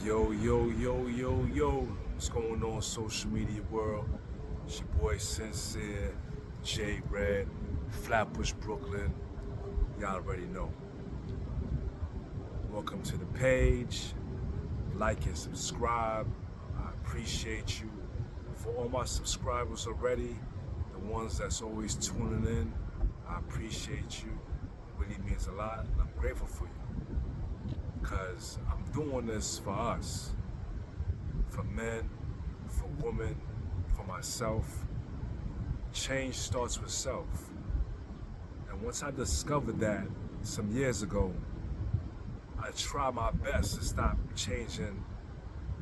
Yo, yo, yo, yo, yo. What's going on, social media world? It's your boy Sincere, J Red, Flatbush, Brooklyn. Y'all already know. Welcome to the page. Like and subscribe. I appreciate you. For all my subscribers already, the ones that's always tuning in, I appreciate you. It really means a lot. I'm grateful for you. Because I'm doing this for us, for men, for women, for myself. Change starts with self. And once I discovered that some years ago, I try my best to stop changing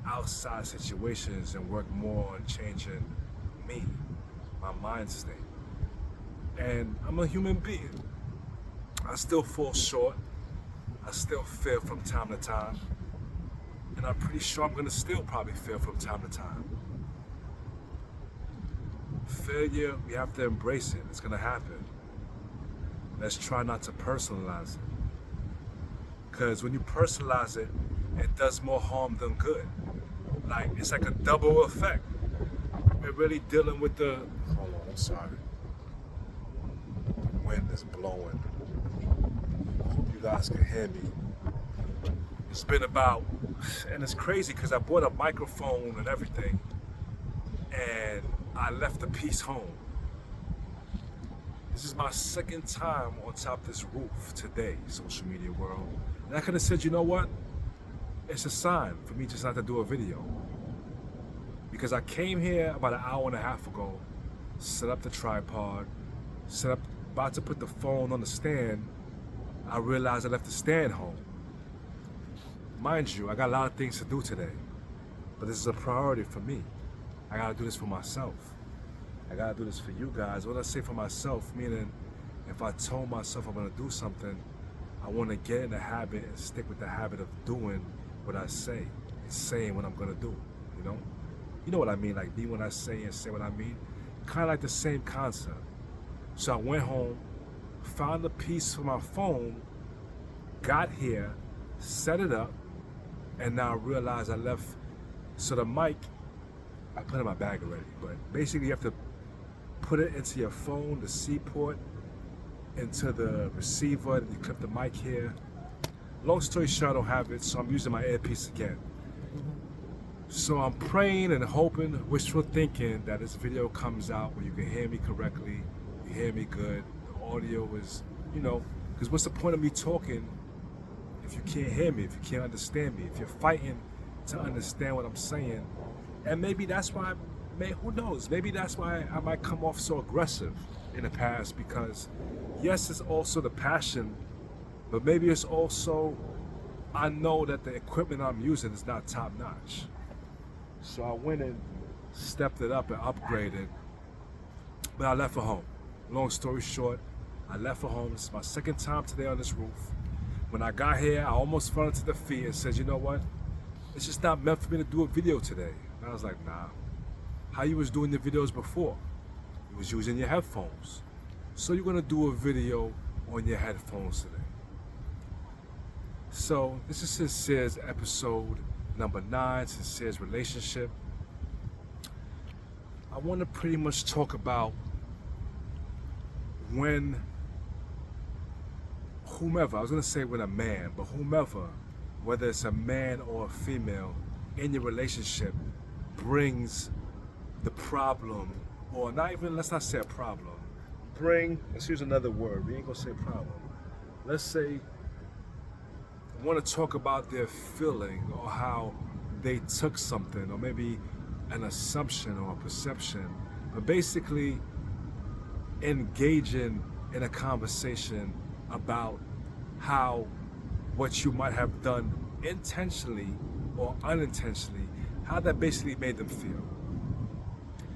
outside situations and work more on changing me, my mind state. And I'm a human being. I still fall short. I still fail from time to time. And I'm pretty sure I'm gonna still probably fail from time to time. Failure, we have to embrace it. It's gonna happen. Let's try not to personalize it. Because when you personalize it, it does more harm than good. Like, it's like a double effect. We're really dealing with the, hold on, I'm sorry. The wind is blowing. I hope you guys can hear me. It's been about, and it's crazy because I bought a microphone and everything, and I left the piece home. This is my second time on top of this roof today, social media world. And I could have said, you know what? It's a sign for me just not to do a video. Because I came here about an hour and a half ago, set up the tripod, about to put the phone on the stand. I realized I left the stand home. Mind you, I got a lot of things to do today, but this is a priority for me. I gotta do this for myself. I gotta do this for you guys. When I say for myself, meaning if I told myself I'm gonna do something, I wanna get in the habit and stick with the habit of doing what I say and saying what I'm gonna do, you know? You know what I mean, like be what I say and say what I mean. Kind of like the same concept. So I went home, found a piece for my phone, got here, set it up, and now I realize I left, so the mic, I put it in my bag already, but basically you have to put it into your phone, the C port, into the receiver, and you clip the mic here. Long story short, I don't have it, so I'm using my earpiece again. So I'm praying and hoping, wishful thinking that this video comes out where you can hear me correctly, you hear me good, the audio is, you know, because what's the point of me talking if you can't hear me, if you can't understand me, if you're fighting to understand what I'm saying? And maybe that's why, who knows, maybe that's why I might come off so aggressive in the past, because yes, it's also the passion, but maybe it's also, I know that the equipment I'm using is not top notch. So I went and stepped it up and upgraded, but I left it home. Long story short, I left for home. It's my second time today on this roof. When I got here, I almost fell into the feet and said, you know what? It's just not meant for me to do a video today. And I was like, nah. How you was doing the videos before? You was using your headphones. So you're gonna do a video on your headphones today. So this is Sincere's episode number 9, Sincere's relationship. I wanna pretty much talk about when whomever, I was gonna say when a man, but whomever, whether it's a man or a female in your relationship, brings the problem, or not even, let's not say a problem, let's use another word, we ain't gonna say problem. Let's say, want to talk about their feeling or how they took something, or maybe an assumption or a perception, but basically engaging in a conversation about how what you might have done intentionally or unintentionally, how that basically made them feel.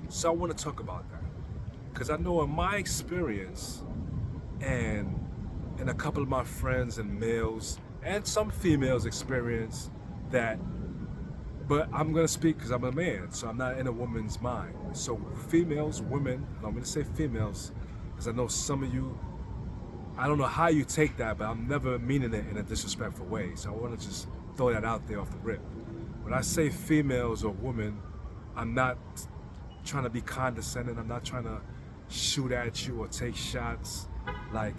So I want to talk about that, because I know in my experience, and in a couple of my friends and males and some females experience that, but I'm gonna speak because I'm a man, so I'm not in a woman's mind. So females, women, I'm gonna say females, because I know some of you, I don't know how you take that, but I'm never meaning it in a disrespectful way. So I want to just throw that out there off the rip. When I say females or women, I'm not trying to be condescending. I'm not trying to shoot at you or take shots. Like,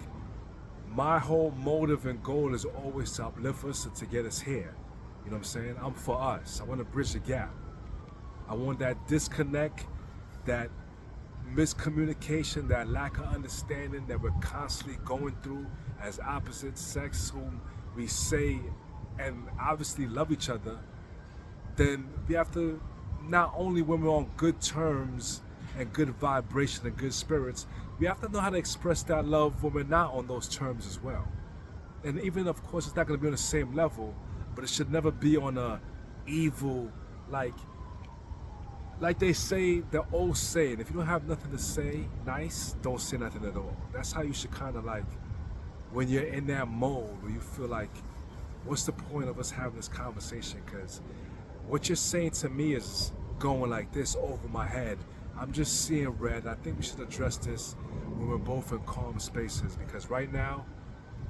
my whole motive and goal is always to uplift us and to get us here. You know what I'm saying? I'm for us. I want to bridge the gap. I want that disconnect, that miscommunication, that lack of understanding that we're constantly going through as opposite sex, whom we say and obviously love each other. Then we have to, not only when we're on good terms and good vibration and good spirits, we have to know how to express that love when we're not on those terms as well. And even, of course, it's not going to be on the same level, but it should never be on a evil, like they say, the old saying, if you don't have nothing to say nice, don't say nothing at all. That's how you should kind of like, when you're in that mode where you feel like, what's the point of us having this conversation? Because what you're saying to me is going like this over my head. I'm just seeing red. I think we should address this when we're both in calm spaces, because right now,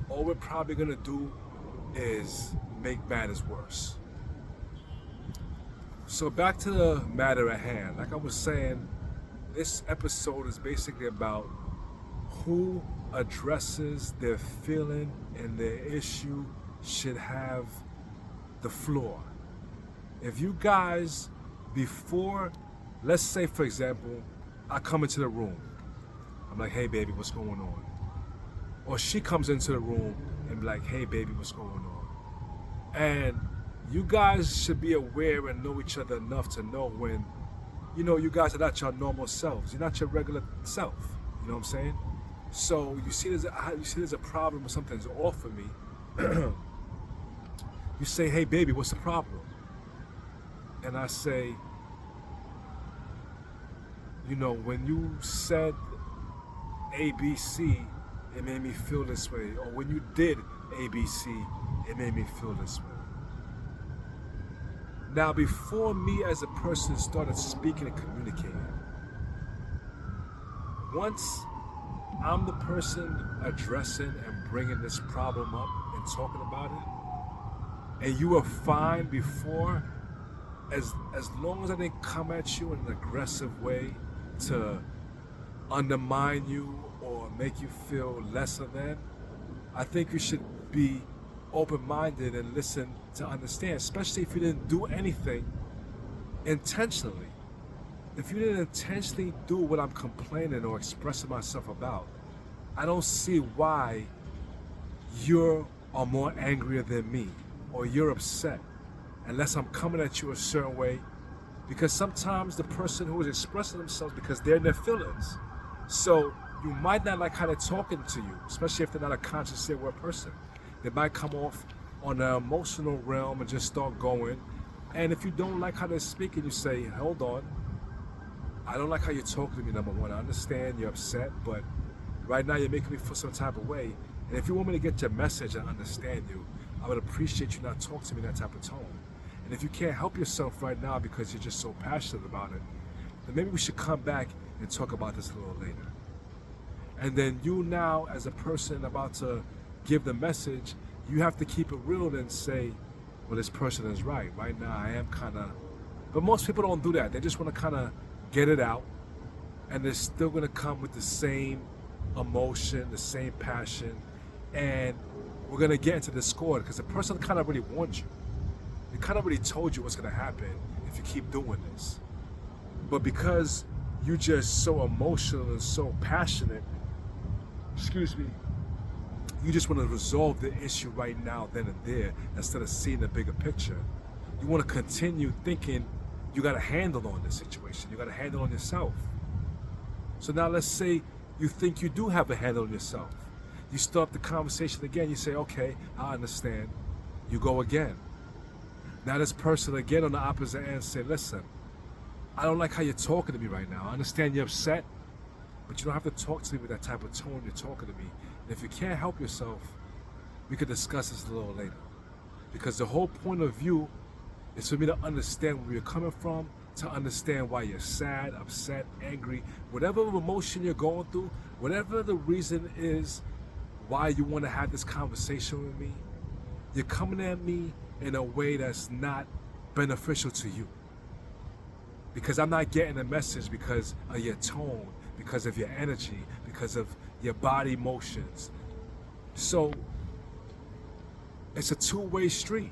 all we're probably gonna do is make matters worse. So back to the matter at hand. Like I was saying, this episode is basically about who addresses their feeling and their issue should have the floor. If you guys, before, let's say for example, I come into the room, I'm like, hey baby, what's going on? Or she comes into the room and be like, hey baby, what's going on? And you guys should be aware and know each other enough to know when, you know, you guys are not your normal selves. You're not your regular self. You know what I'm saying? So you see there's a problem or something's off with me. You say, hey baby, what's the problem? And I say, you know, when you said ABC, it made me feel this way. Or when you did ABC, it made me feel this way. Now, before me as a person started speaking and communicating, once I'm the person addressing and bringing this problem up and talking about it, and you were fine before, as long as I didn't come at you in an aggressive way to undermine you or make you feel lesser than, I think you should be open-minded and listen to understand, especially if you didn't do anything intentionally. If you didn't intentionally do what I'm complaining or expressing myself about, I don't see why you are more angrier than me or you're upset unless I'm coming at you a certain way, because sometimes the person who is expressing themselves, because they're in their feelings, so you might not like how they're talking to you, especially if they're not a conscious aware person. They might come off on an emotional realm and just start going. And if you don't like how they're speaking, you say, hold on, I don't like how you're talking to me, number one. I understand you're upset, but right now you're making me feel some type of way. And if you want me to get your message and understand you, I would appreciate you not talking to me in that type of tone. And if you can't help yourself right now because you're just so passionate about it, then maybe we should come back and talk about this a little later. And then you now, as a person about to give the message, you have to keep it real and say, well, this person is right. Right now I am kind of, but most people don't do that. They just want to kind of get it out, and they're still going to come with the same emotion, the same passion, and we're going to get into discord because the person kind of really warned you. They kind of really told you what's going to happen if you keep doing this. But because you're just so emotional and so passionate, you just want to resolve the issue right now, then and there, instead of seeing the bigger picture. You want to continue thinking you got a handle on this situation. You got a handle on yourself. So now let's say you think you do have a handle on yourself. You start the conversation again. You say, okay, I understand. You go again. Now this person again on the opposite end say, listen, I don't like how you're talking to me right now. I understand you're upset, but you don't have to talk to me with that type of tone you're talking to me. And if you can't help yourself, we could discuss this a little later. Because the whole point of view is for me to understand where you're coming from, to understand why you're sad, upset, angry, whatever emotion you're going through, whatever the reason is why you want to have this conversation with me, you're coming at me in a way that's not beneficial to you. Because I'm not getting a message because of your tone, because of your energy, because of your body motions. So it's a two-way street.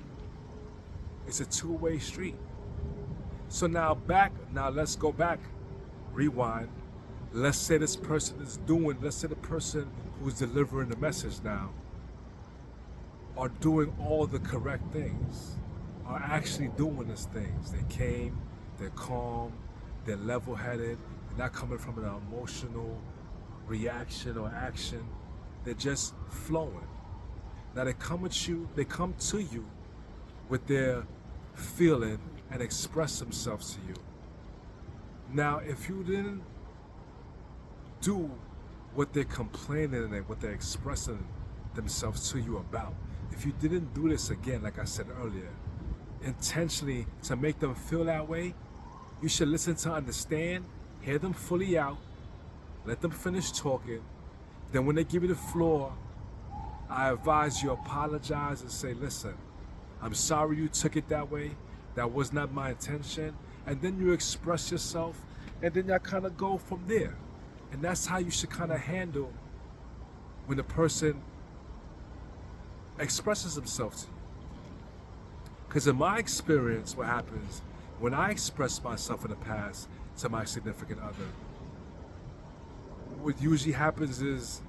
It's a two-way street. So now let's go back, rewind. Let's say this person is doing, let's say the person who's delivering the message now are doing all the correct things, are actually doing these things. They came, they're calm, they're level-headed, they're not coming from an emotional reaction or action. They're just flowing. Now they come to you with their feeling and express themselves to you. Now, if you didn't do what they're complaining and what they're expressing themselves to you about, if you didn't do this again, like I said earlier, intentionally to make them feel that way, you should listen to understand, hear them fully out, let them finish talking. Then when they give you the floor, I advise you apologize and say, listen, I'm sorry you took it that way. That was not my intention. And then you express yourself, and then y'all kind of go from there. And that's how you should kind of handle when the person expresses himself to you. Because in my experience, what happens when I express myself in the past to my significant other, what usually happens is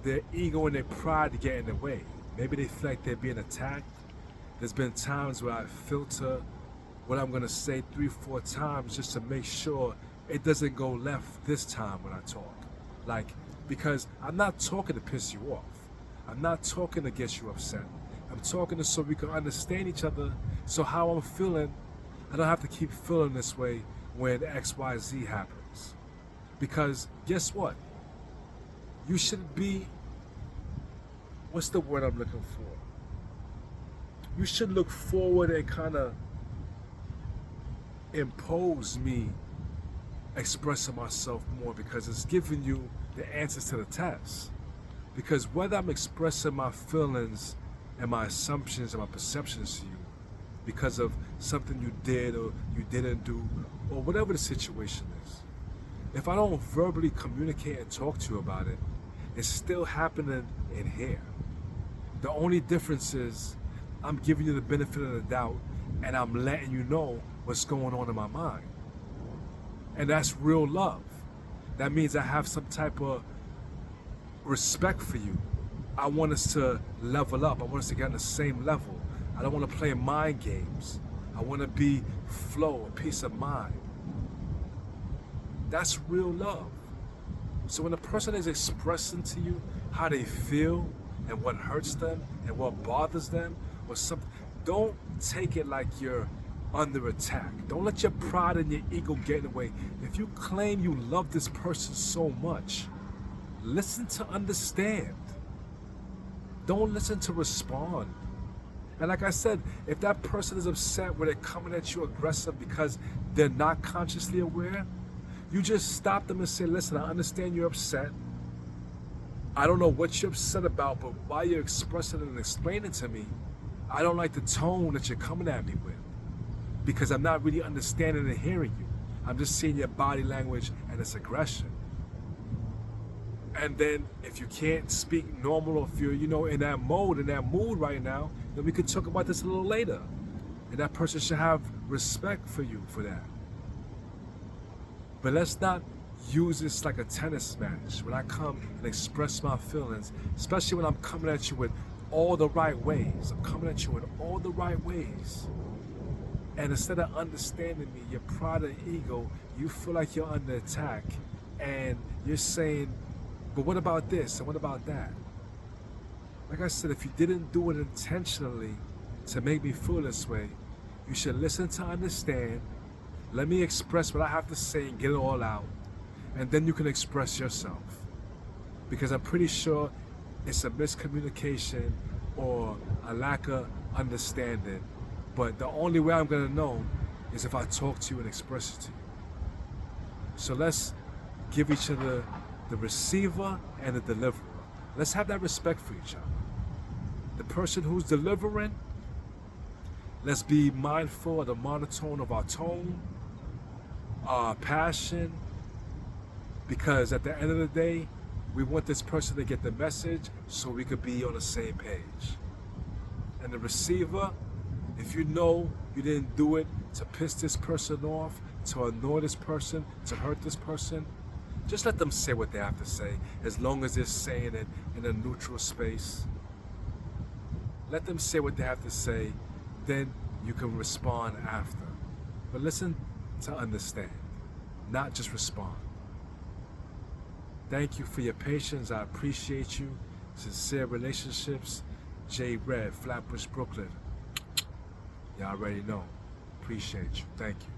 their ego and their pride get in the way. Maybe they feel like they're being attacked. There's been times where I filter what I'm gonna say 3-4 times just to make sure it doesn't go left this time when I talk. Like, because I'm not talking to piss you off. I'm not talking to get you upset. I'm talking to so we can understand each other, so how I'm feeling, I don't have to keep feeling this way when XYZ happens. Because guess what? You should be, what's the word I'm looking for? You should look forward and kind of impose me expressing myself more, because it's giving you the answers to the test. Because whether I'm expressing my feelings and my assumptions and my perceptions to you because of something you did or you didn't do, or whatever the situation is, if I don't verbally communicate and talk to you about it, it's still happening in here. The only difference is I'm giving you the benefit of the doubt and I'm letting you know what's going on in my mind. And that's real love. That means I have some type of respect for you. I want us to level up. I want us to get on the same level. I don't want to play mind games. I want to be flow, a peace of mind. That's real love. So when a person is expressing to you how they feel and what hurts them and what bothers them or something, don't take it like you're under attack. Don't let your pride and your ego get in the way. If you claim you love this person so much, listen to understand. Don't listen to respond. And like I said, if that person is upset where they're coming at you aggressive because they're not consciously aware, you just stop them and say, listen, I understand you're upset. I don't know what you're upset about, but while you're expressing it and explaining to me, I don't like the tone that you're coming at me with, because I'm not really understanding and hearing you. I'm just seeing your body language and its aggression. And then if you can't speak normal, or if you're, in that mode, in that mood right now, then we could talk about this a little later. And that person should have respect for you for that. But let's not use this like a tennis match. When I come and express my feelings, especially when I'm coming at you with all the right ways. I'm coming at you in all the right ways. And instead of understanding me, your pride and ego, you feel like you're under attack. And you're saying, but what about this and what about that? Like I said, if you didn't do it intentionally to make me feel this way, you should listen to understand. Let me express what I have to say and get it all out. And then you can express yourself. Because I'm pretty sure it's a miscommunication or a lack of understanding. But the only way I'm gonna know is if I talk to you and express it to you. So let's give each other the receiver and the deliverer. Let's have that respect for each other. The person who's delivering, Let's be mindful of the monotone of our tone, our passion, because at the end of the day, we want this person to get the message so we could be on the same page. And the receiver, if you know you didn't do it to piss this person off, to annoy this person, to hurt this person, just let them say what they have to say, as long as they're saying it in a neutral space. Let them say what they have to say, then you can respond after. But listen to understand, not just respond. Thank you for your patience. I appreciate you. Sincere Relationships, J Red, Flatbush, Brooklyn. Y'all already know. Appreciate you. Thank you.